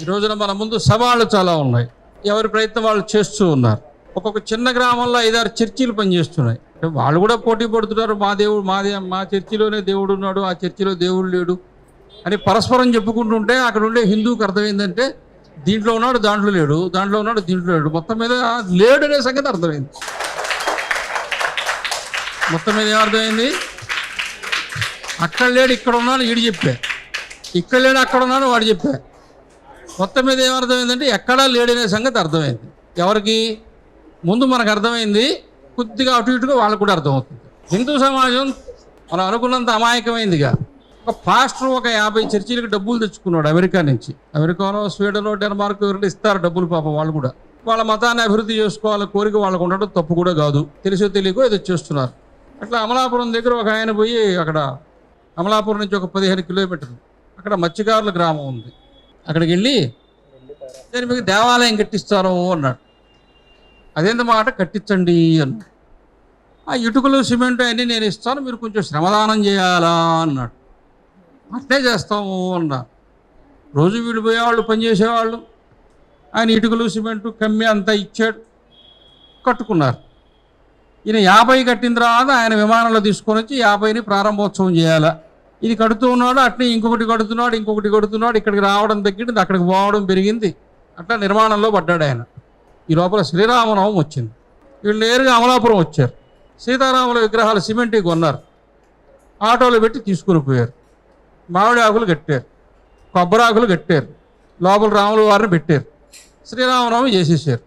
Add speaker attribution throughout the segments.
Speaker 1: ఈ రోజున మన ముందు సవాళ్ళు చాలా ఉన్నాయి. ఎవరి ప్రయత్నం వాళ్ళు చేస్తూ ఉన్నారు. ఒక్కొక్క చిన్న గ్రామంలో 5-6 చర్చిలు పనిచేస్తున్నాయి. వాళ్ళు కూడా పోటీ పడుతున్నారు. మా దేవుడు మా చర్చిలోనే దేవుడు ఉన్నాడు, ఆ చర్చిలో దేవుడు లేడు అని పరస్పరం చెప్పుకుంటుంటే అక్కడ ఉండే హిందూకి అర్థమైందంటే దీంట్లో ఉన్నాడు దాంట్లో లేడు, దాంట్లో ఉన్నాడు దీంట్లో లేడు, మొత్తం మీద లేడు అనే సంగతి అర్థమైంది. మొత్తం మీద ఏమర్థమైంది? అక్కడ లేడు ఇక్కడ ఉన్నాడు వీడు చెప్పా, ఇక్కడ లేడు అక్కడ ఉన్నాడు వాడు చెప్పా. మొత్తం మీద ఏమర్థమైందంటే ఎక్కడా లేడనే సంగతి అర్థమైంది. ఎవరికి? ముందు మనకు అర్థమైంది, కొద్దిగా అటు ఇటుగా వాళ్ళకు కూడా అర్థమవుతుంది. హిందూ సమాజం మనం అనుకున్నంత అమాయకమైందిగా. ఒక పాస్టర్ ఒక 50 చర్చీలకు డబ్బులు తెచ్చుకున్నాడు అమెరికా నుంచి. అమెరికాలో, స్వీడన్లో, డెన్మార్క్ ఎవరైనా ఇస్తారు డబ్బులు పాపం. వాళ్ళు కూడా వాళ్ళ మతాన్ని అభివృద్ధి చేసుకోవాలి కోరిక వాళ్ళకు ఉండడం తప్పు కూడా కాదు. తెలుసో తెలియకో ఏదో చేస్తున్నారు. అట్లా అమలాపురం దగ్గర ఒక ఆయన పోయి, అక్కడ అమలాపురం నుంచి ఒక 15 కిలోమీటర్లు అక్కడ మత్స్యకారుల గ్రామం ఉంది. అక్కడికి వెళ్ళి నేను మీకు దేవాలయం కట్టిస్తాను అన్నాడు. అదేంత మాట? కట్టించండి అన్నాడు. ఆ ఇటుకలు సిమెంట్ అన్నీ నేను ఇస్తాను, మీరు కొంచెం శ్రమదానం చేయాలా అన్నాడు. అట్లే చేస్తాము అన్నారు. రోజు వీళ్ళు పోయేవాళ్ళు, పనిచేసేవాళ్ళు. ఆయన ఇటుకలు సిమెంటు కమ్మి అంతా ఇచ్చాడు, కట్టుకున్నారు. ఈయన 50 కట్టిన తర్వాత ఆయన విమానంలో తీసుకొని వచ్చి 50ని ప్రారంభోత్సవం చేయాలా. ఇది కడుతూ ఉన్నాడు, అట్నే ఇంకొకటి కడుతున్నాడు. ఇక్కడికి రావడం తగ్గింది, అక్కడికి పోవడం పెరిగింది. అట్లా నిర్మాణంలో పడ్డాడు ఆయన. ఈ లోపల శ్రీరామనవమి వచ్చింది. వీళ్ళు నేరుగా అమలాపురం వచ్చారు. సీతారాముల విగ్రహాలు సిమెంట్ కొన్నారు, ఆటోలు పెట్టి తీసుకుని పోయారు. మామిడి ఆకులు కట్టారు, కొబ్బరి ఆకులు కట్టారు, లోపల రాముల వారిని పెట్టారు, శ్రీరామనవమి చేసేసారు.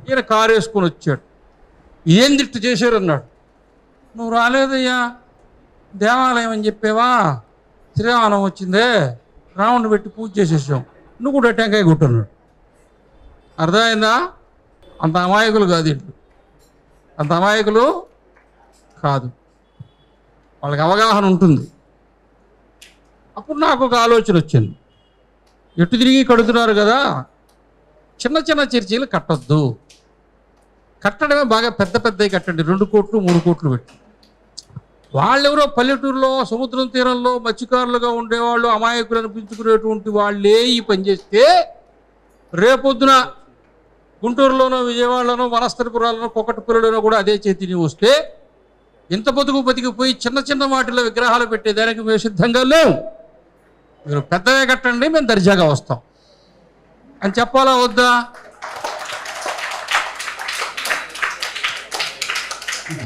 Speaker 1: ఈయన కారు వేసుకొని వచ్చాడు. ఏం దిట్టు చేశారు అన్నాడు. నువ్వు రాలేదయ్యా, దేవాలయం అని చెప్పేవా, శ్రీరామనవమి వచ్చిందే, రాముడిని పెట్టి పూజ చేసేసాం, నువ్వు కూడా టెంకాయ కొట్టున్నాడు. అర్థమైందా? అంత అమాయకులు కాదు ఇట్లు, అంత అమాయకులు కాదు. వాళ్ళకి అవగాహన ఉంటుంది. అప్పుడు నాకు ఒక ఆలోచన వచ్చింది. ఎటు తిరిగి కడుతున్నారు కదా, చిన్న చిన్న చర్చీలు కట్టొద్దు. కట్టడమే బాగా పెద్దవి కట్టండి, 2 కోట్లు 3 కోట్లు పెట్టి. వాళ్ళెవరో పల్లెటూరులో సముద్రం తీరంలో మత్స్యకారులుగా ఉండేవాళ్ళు, అమాయకులు అనిపించుకునేటువంటి వాళ్ళే ఈ పని చేస్తే రేపొద్దున గుంటూరులోనో, విజయవాడలోనో, వనస్థలిపురాలోనో, కొకటపల్లిలోనో కూడా అదే చేతిని వస్తే ఇంత బతికిపోయి చిన్న చిన్న వాటిలో విగ్రహాలు పెట్టేదానికి మేము సిద్ధంగా లేవు. మీరు పెద్దవే కట్టండి, మేము దర్జాగా వస్తాం అని చెప్పాలా వద్దా?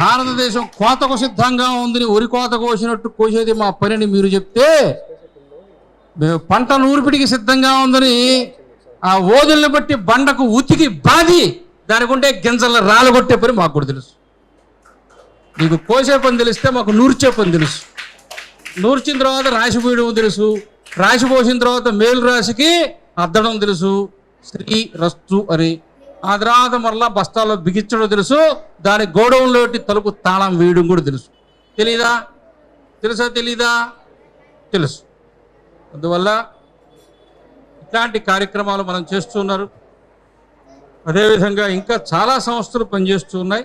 Speaker 1: భారతదేశం కోతకు సిద్ధంగా ఉందని వరి కోత కోసినట్టు కోసేది మా పనిని మీరు చెప్తే, మేము పంట నూర్పిడికి సిద్ధంగా ఉందని ఆ ఓదుల్ని బట్టి బండకు ఉతికి బాది దానికి ఉంటే గింజలను రాలగొట్టే పని మాకు కూడా తెలుసు. నీకు కోసే పని తెలిస్తే మాకు నూర్చే పని తెలుసు. నూర్చిన తర్వాత రాసిపోయడం తెలుసు, రాసిపోసిన తర్వాత మేలు రాశికి అద్దడం తెలుసు, శ్రీ రస్తు అని. ఆ తర్వాత మరలా బస్తాల్లో బిగించడం తెలుసు, దాని గోడౌన్లోటి తలుపు తాళం వేయడం కూడా తెలుసు. తెలీదా? తెలీదా? తెలుసు. అందువల్ల ఇట్లాంటి కార్యక్రమాలు మనం చేస్తున్నారు. అదేవిధంగా ఇంకా చాలా సంస్థలు పనిచేస్తూ ఉన్నాయి.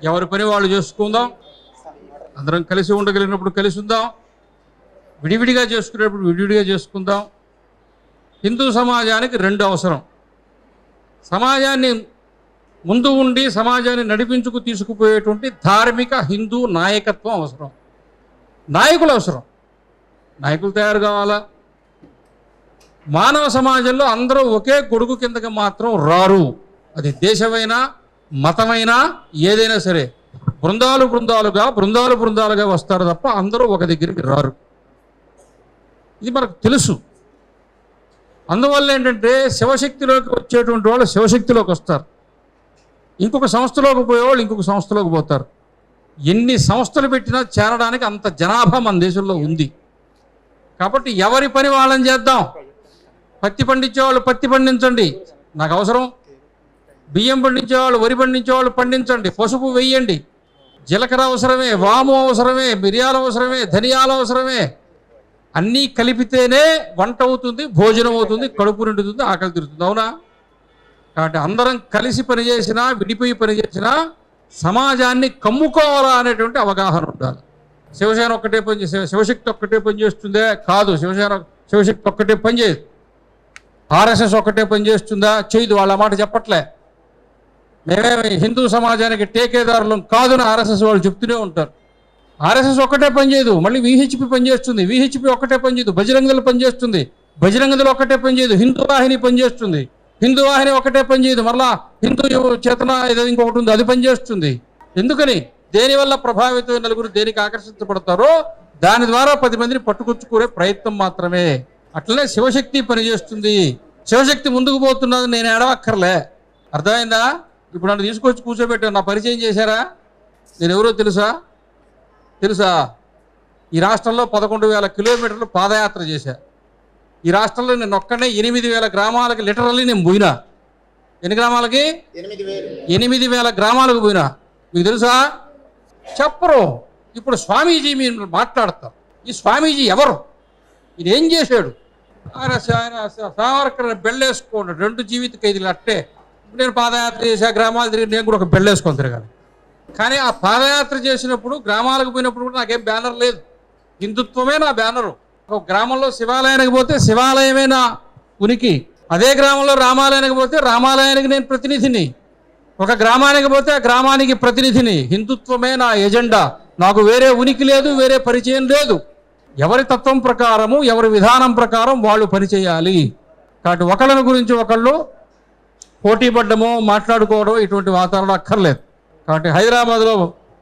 Speaker 1: ఎవరి పని వాళ్ళు చేసుకుందాం. అందరం కలిసి ఉండగలిగినప్పుడు కలిసి ఉందాం, విడివిడిగా చేసుకునేటప్పుడు విడివిడిగా చేసుకుందాం. హిందూ సమాజానికి 2 అవసరం. సమాజాన్ని ముందు ఉండి సమాజాన్ని నడిపించుకు తీసుకుపోయేటువంటి ధార్మిక హిందూ నాయకత్వం అవసరం, నాయకులు అవసరం. నాయకులు తయారు కావాలా? మానవ సమాజంలో అందరూ ఒకే గొడుగు కిందకి మాత్రం రారు. అది దేశమైనా మతమైనా ఏదైనా సరే బృందాలుగా వస్తారు తప్ప అందరూ ఒక దగ్గరికి రారు. ఇది మనకు తెలుసు. అందువల్ల ఏంటంటే శివశక్తిలోకి వచ్చేటువంటి వాళ్ళు శివశక్తిలోకి వస్తారు, ఇంకొక సంస్థలోకి పోయేవాళ్ళు ఇంకొక సంస్థలోకి పోతారు. ఎన్ని సంస్థలు పెట్టినా చేరడానికి అంత జనాభా మన దేశంలో ఉంది. కాబట్టి ఎవరి పని వాళ్ళని చేద్దాం. పత్తి పండించేవాళ్ళు పత్తి పండించండి, నాకు అవసరం. బియ్యం పండించేవాళ్ళు, వరి పండించేవాళ్ళు పండించండి, పసుపు వేయండి. జీలకర్ర అవసరమే, వాము అవసరమే, మిరియాలు అవసరమే, ధనియాలు అవసరమే. అన్నీ కలిపితేనే వంట అవుతుంది, భోజనం అవుతుంది, కడుపు నిండుతుంది, ఆకలి తీరుతుంది. అవునా? కాబట్టి అందరం కలిసి పనిచేసినా విడిపోయి పనిచేసినా సమాజాన్ని కమ్ముకోవాలా అనేటువంటి అవగాహన ఉండాలి. శివశక్తి ఒక్కటే పనిచేస్తుందే కాదు, శివశక్తి ఒక్కటే పనిచేయదు. ఆర్ఎస్ఎస్ ఒక్కటే పనిచేస్తుందా? చేయదు. వాళ్ళ మాట చెప్పట్లే. మేమేమి హిందూ సమాజానికి టేకేదారులం కాదని ఆర్ఎస్ఎస్ వాళ్ళు చెప్తూనే ఉంటారు. ఆర్ఎస్ఎస్ ఒక్కటే పనిచేయదు, మళ్ళీ విహెచ్పి పనిచేస్తుంది. విహెచ్పి ఒక్కటే పనిచేయదు, బజరంగదళ పనిచేస్తుంది. బజరంగదళ ఒక్కటే పనిచేయదు, హిందూ వాహిని పనిచేస్తుంది. హిందూ వాహిని ఒక్కటే పనిచేయదు, మళ్ళా హిందూ చేతన ఏదో ఇంకొకటి ఉంది, అది పనిచేస్తుంది. ఎందుకని? దేనివల్ల ప్రభావితం నలుగురు దేనికి ఆకర్షించబడతారో దాని ద్వారా 10 మందిని పట్టుకొచ్చుకునే ప్రయత్నం మాత్రమే. అట్లనే శివశక్తి పనిచేస్తుంది. శివశక్తి ముందుకు పోతున్నది, నేను ఏడవక్కర్లే. అర్థమైందా? ఇప్పుడు నన్ను తీసుకొచ్చి కూర్చోబెట్టాను, నా పరిచయం చేశారా? నేను ఎవరో తెలుసా? ఈ రాష్ట్రంలో 11,000 కిలోమీటర్లు పాదయాత్ర చేశా. ఈ రాష్ట్రంలో నేను ఒక్కనే 8,000 గ్రామాలకి లిటరల్లీ నేను పోయినా. ఎన్ని గ్రామాలకి? 8,000 గ్రామాలకు పోయినా. మీకు తెలుసా? చెప్పరు. ఇప్పుడు స్వామీజీ మీరు మాట్లాడతారు. ఈ స్వామీజీ ఎవరు? ఇది ఏం చేశాడు? ఆయన సావర్కర్ బెళ్ళేసుకోండి, 2 జీవిత ఖైదీలు అట్టే. నేను పాదయాత్ర చేసా, గ్రామాలు తిరిగి నేను కూడా ఒక బెళ్ళేసుకొని తిరగాలి. కానీ ఆ పాదయాత్ర చేసినప్పుడు గ్రామాలకు పోయినప్పుడు కూడా నాకేం బ్యానర్ లేదు. హిందుత్వమే నా బ్యానరు. ఒక గ్రామంలో శివాలయానికి పోతే శివాలయమే నా ఉనికి. అదే గ్రామంలో రామాలయానికి పోతే రామాలయానికి నేను ప్రతినిధిని. ఒక గ్రామానికి పోతే ఆ గ్రామానికి ప్రతినిధిని. హిందుత్వమే నా ఎజెండా. నాకు వేరే ఉనికి లేదు, వేరే పరిచయం లేదు. ఎవరి తత్వం ప్రకారము, ఎవరి విధానం ప్రకారం వాళ్ళు పనిచేయాలి. కాబట్టి ఒకళ్ళని గురించి ఒకళ్ళు పోటీ పడ్డమో మాట్లాడుకోవడం ఇటువంటి వాతావరణం అక్కర్లేదు. కాబట్టి హైదరాబాద్లో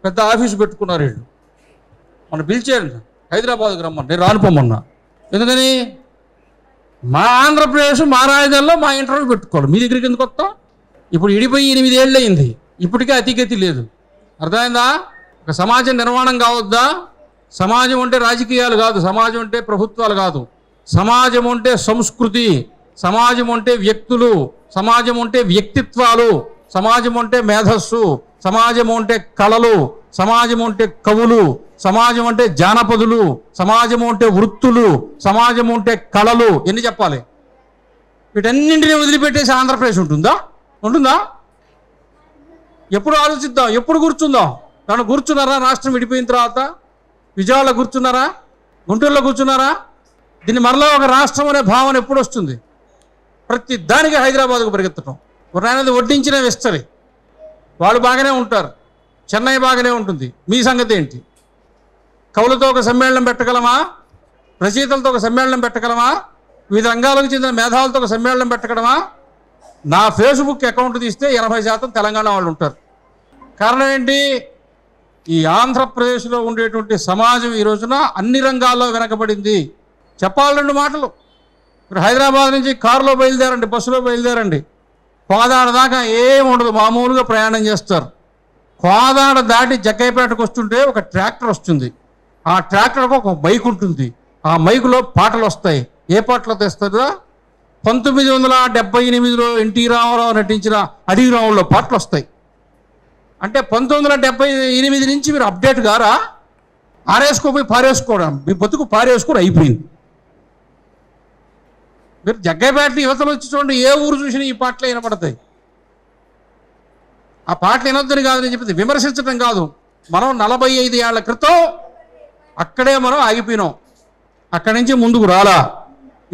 Speaker 1: పెద్ద ఆఫీసు పెట్టుకున్నారు వీళ్ళు. మనం పిలిచారు హైదరాబాద్కి రమ్మని, నేను రానుపోమన్నా. ఎందుకని? మా ఆంధ్రప్రదేశ్ మా రాజధానిలో మా ఇంటర్వ్యూ పెట్టుకోవాలి. మీ దగ్గరికి ఎందుకు వస్తాం? ఇప్పుడు ఇడిపోయి 8 ఏళ్ళు అయింది, ఇప్పటికే అతిగతి లేదు. అర్థమైందా? ఒక సమాజం నిర్మాణం కావద్దా? సమాజం అంటే రాజకీయాలు కాదు, సమాజం అంటే ప్రభుత్వాలు కాదు. సమాజం అంటే సంస్కృతి, సమాజం అంటే వ్యక్తులు, సమాజం అంటే వ్యక్తిత్వాలు, సమాజం అంటే మేధస్సు, సమాజం అంటే కళలు, సమాజం అంటే కవులు, సమాజం అంటే జానపదులు, సమాజం అంటే వృత్తులు, సమాజం అంటే కళలు. ఎన్ని చెప్పాలి? వీటన్నింటినీ వదిలిపెట్టేసి ఆంధ్రప్రదేశ్ ఉంటుందా? ఎప్పుడు ఆలోచిద్దాం, ఎప్పుడు కూర్చుందాం? నన్ను కూర్చున్నారా? రాష్ట్రం విడిపోయిన తర్వాత విజయవాడలో కూర్చున్నారా? గుంటూరులో కూర్చున్నారా? దీన్ని మరలా ఒక రాష్ట్రం అనే భావన ఎప్పుడు వస్తుంది? ప్రతి దానికి హైదరాబాద్కు పరిగెత్తడం. అనేది వడ్డించిన విస్తరి. వాళ్ళు బాగానే ఉంటారు, చెన్నై బాగానే ఉంటుంది. మీ సంగతి ఏంటి? కవులతో ఒక సమ్మేళనం పెట్టగలమా? రచయితలతో ఒక సమ్మేళనం పెట్టగలమా? వివిధ రంగాలకు చెందిన మేధావులతో ఒక సమ్మేళనం పెట్టగలమా? నా ఫేస్బుక్ అకౌంట్ తీస్తే 80% తెలంగాణ వాళ్ళు ఉంటారు. కారణం ఏంటి? ఈ ఆంధ్రప్రదేశ్లో ఉండేటువంటి సమాజం ఈ రోజున అన్ని రంగాల్లో వెనకబడింది. చెప్పాలి 2 మాటలు. ఇప్పుడు హైదరాబాద్ నుంచి కారులో బయలుదేరండి, బస్సులో బయలుదేరండి, కోదాడ దాకా ఏం ఉండదు, మామూలుగా ప్రయాణం చేస్తారు. కోదాడ దాటి జగ్గయ్యపేటకు వస్తుంటే ఒక ట్రాక్టర్ వస్తుంది. ఆ ట్రాక్టర్కి ఒక మైక్ ఉంటుంది. ఆ మైకులో పాటలు వస్తాయి. ఏ పాటలు తెస్తారో? 1978లో ఎన్టీ రామారావు నటించిన అడవి రాముల్లో పాటలు వస్తాయి. అంటే 1978 నుంచి మీరు అప్డేట్ గారా? ఆరేసుకోపోయి పారేసుకోవడం, మీ బతుకు పారేసుకొని అయిపోయింది. మీరు జగ్గయ్యపేట యువతలు వచ్చి చూడండి, ఏ ఊరు చూసినా ఈ పాటలు వినపడతాయి. ఆ పాటలు వినొద్దని కాదు నేను చెప్పింది, విమర్శించడం కాదు. మనం 45 ఏళ్ల క్రితం అక్కడే మనం ఆగిపోయినాం. అక్కడి నుంచి ముందుకు రాలా.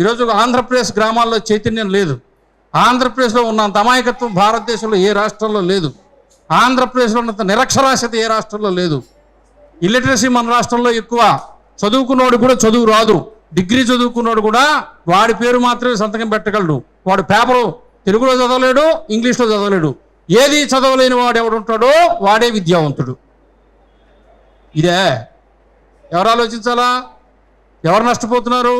Speaker 1: ఈరోజు ఆంధ్రప్రదేశ్ గ్రామాల్లో చైతన్యం లేదు. ఆంధ్రప్రదేశ్లో ఉన్నంత అమాయకత్వం భారతదేశంలో ఏ రాష్ట్రంలో లేదు. ఆంధ్రప్రదేశ్లో ఉన్నంత నిరక్షరాస్యత ఏ రాష్ట్రంలో లేదు. ఇల్లిటరసీ మన రాష్ట్రంలో ఎక్కువ. చదువుకున్నవాడు కూడా చదువు రాదు. డిగ్రీ చదువుకున్నాడు కూడా వాడి పేరు మాత్రమే సంతకం పెట్టగలడు. వాడు పేపరు తెలుగులో చదవలేడు, ఇంగ్లీష్లో చదవలేడు. ఏది చదవలేని వాడు ఎవడుంటాడో వాడే విద్యావంతుడు. ఇదే ఎవరు ఆలోచించాలా? ఎవరు నష్టపోతున్నారు?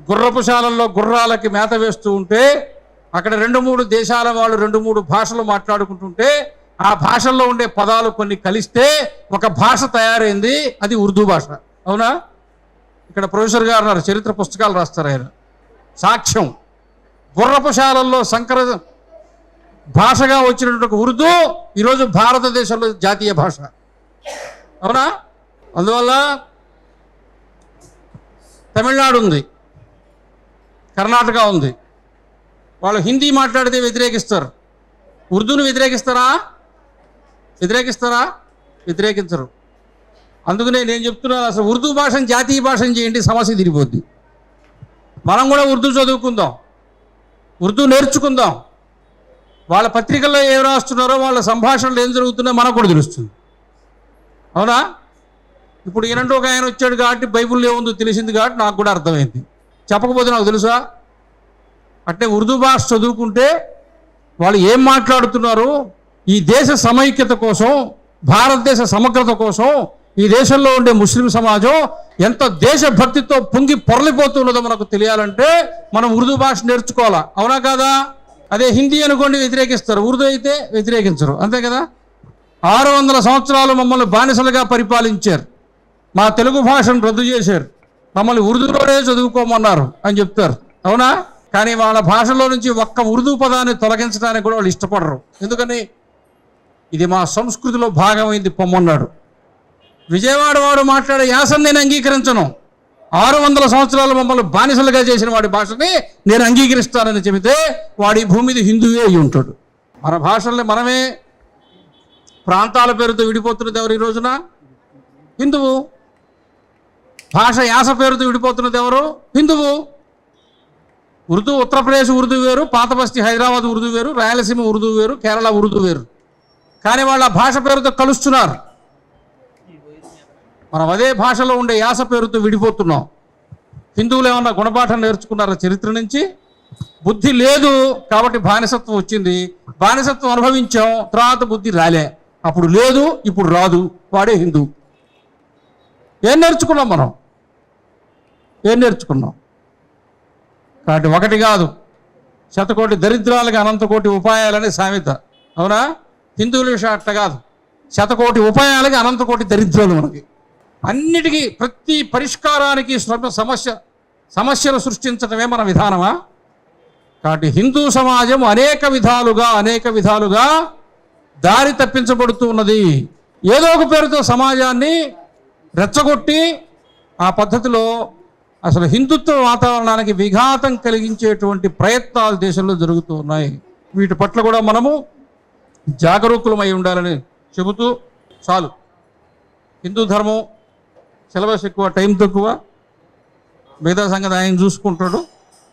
Speaker 1: గుర్రపుశాలల్లో గుర్రాలకి మేత వేస్తూ ఉంటే అక్కడ 2-3 దేశాల వాళ్ళు 2-3 భాషలు మాట్లాడుకుంటుంటే ఆ భాషల్లో ఉండే పదాలు కొన్ని కలిస్తే ఒక భాష తయారైంది. అది ఉర్దూ భాష. అవునా? ఇక్కడ ప్రొఫెసర్ గారు ఉన్నారు, చరిత్ర పుస్తకాలు రాస్తారు ఆయన. సాక్ష్యం. గుర్రపుశాలల్లో సంకర భాషగా వచ్చినటువంటి ఉర్దూ ఈరోజు భారతదేశంలో జాతీయ భాష. అవునా? అందువల్ల తమిళనాడు ఉంది, కర్ణాటక ఉంది. వాళ్ళు హిందీ మాట్లాడితే వ్యతిరేకిస్తారు. ఉర్దూను వ్యతిరేకిస్తారా? వ్యతిరేకించరు. అందుకనే నేను చెప్తున్నాను, అసలు ఉర్దూ భాషను జాతీయ భాషను చేయండి, సమస్య తిరిగిపోద్ది. మనం కూడా ఉర్దూ చదువుకుందాం, ఉర్దూ నేర్చుకుందాం. వాళ్ళ పత్రికల్లో ఏం రాస్తున్నారో, వాళ్ళ సంభాషణలు ఏం జరుగుతున్నాయో మనకు కూడా తెలుస్తుంది. అవునా? ఇప్పుడు ఈయనంటూ ఒక ఆయన వచ్చాడు కాబట్టి బైబిల్లో ఏముందో తెలిసింది కాబట్టి నాకు కూడా అర్థమైంది. చెప్పకపోతే నాకు తెలుసా? అంటే ఉర్దూ భాష చదువుకుంటే వాళ్ళు ఏం మాట్లాడుతున్నారు, ఈ దేశ సమైక్యత కోసం, భారతదేశ సమగ్రత కోసం ఈ దేశంలో ఉండే ముస్లిం సమాజం ఎంత దేశభక్తితో పొంగి పొరలిపోతున్నదో మనకు తెలియాలంటే మనం ఉర్దూ భాష నేర్చుకోవాలా. అవునా కాదా? అదే హిందీ అనుకోండి వ్యతిరేకిస్తారు, ఉర్దూ అయితే వ్యతిరేకించరు. అంతే కదా? 600 సంవత్సరాలు మమ్మల్ని బానిసలుగా పరిపాలించారు, మా తెలుగు భాషను రద్దు చేశారు, మమ్మల్ని ఉర్దూలోనే చదువుకోమన్నారు అని చెప్తారు. అవునా? కానీ వాళ్ళ భాషలో నుంచి ఒక్క ఉర్దూ పదాన్ని తొలగించడానికి కూడా వాళ్ళు ఇష్టపడరు. ఎందుకని? ఇది మా సంస్కృతిలో భాగమైంది పొమ్మన్నాడు. విజయవాడ వాడు మాట్లాడే యాసను నేను అంగీకరించను, 600 సంవత్సరాలు మమ్మల్ని బానిసలుగా చేసిన వాడి భాషని నేను అంగీకరిస్తానని చెబితే వాడి భూమి మీద హిందువే అయి ఉంటాడు. మన భాషల్ని మనమే ప్రాంతాల పేరుతో విడిపోతున్నది ఎవరు ఈ రోజున? హిందువు. భాష యాస పేరుతో విడిపోతున్నది ఎవరు? హిందువు. ఉర్దూ ఉత్తరప్రదేశ్ ఉర్దూ వేరు, పాత బస్తీ హైదరాబాద్ ఉర్దూ వేరు, రాయలసీమ ఉర్దూ వేరు, కేరళ ఉర్దూ వేరు. కానీ వాళ్ళ భాష పేరుతో కలుస్తున్నారు. మనం అదే భాషలో ఉండే యాస పేరుతో విడిపోతున్నాం. హిందువులు ఏమన్నా గుణపాఠం నేర్చుకున్నారా చరిత్ర నుంచి? బుద్ధి లేదు కాబట్టి బానిసత్వం వచ్చింది, బానిసత్వం అనుభవించాం, తర్వాత బుద్ధి రాలే, అప్పుడు లేదు ఇప్పుడు రాదు, వాడే హిందువు. ఏం నేర్చుకున్నాం మనం? ఏం నేర్చుకున్నాం? కాబట్టి ఒకటి కాదు, శతకోటి దరిద్రాలకి అనంతకోటి ఉపాయాలని సామెత. అవునా? హిందువుల విషయం అట్ట కాదు, శతకోటి ఉపాయాలకి అనంతకోటి దరిద్రాలు. మనకి అన్నిటికీ ప్రతి పరిష్కారానికి సమస్యలు సృష్టించడమే మన విధానమా? కాబట్టి హిందూ సమాజం అనేక విధాలుగా దారి తప్పించబడుతూ ఉన్నది. ఏదో ఒక పేరుతో సమాజాన్ని రెచ్చగొట్టి ఆ పద్ధతిలో అసలు హిందుత్వ వాతావరణానికి విఘాతం కలిగించేటువంటి ప్రయత్నాలు దేశంలో జరుగుతూ ఉన్నాయి. వీటి పట్ల కూడా మనము జాగరూకులమై ఉండాలని చెబుతూ, చాలు, హిందూ ధర్మం సిలబస్ ఎక్కువ, టైం తక్కువ, మిగతా సంగతి ఆయన చూసుకుంటాడు.